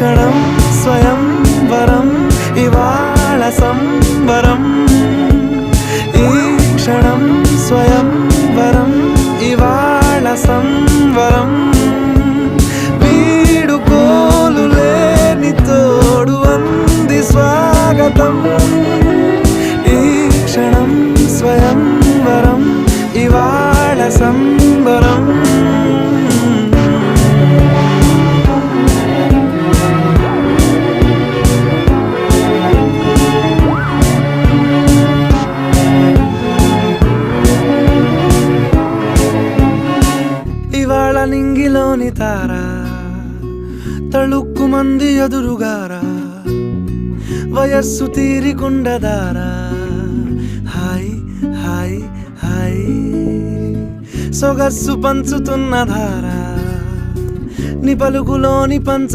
క్షణం స్వయం వరం ఇవాళ సంబరం ఈ క్షణం స్వయం వరం ఇవాళ సంవరం వీడుకోలు లేని తోడు అంది స్వాగతం ఈ క్షణం స్వయం వరం ఇవాళ సంబరం ఇవాళ నింగిలోని తారా తళుక్కు మంది ఎదురుగారా వయస్సు తీరికుండదారా హాయ్ హాయ్ హాయ్ సొగస్సు పంచుతున్న ధారా ని పలుకులోని పంచ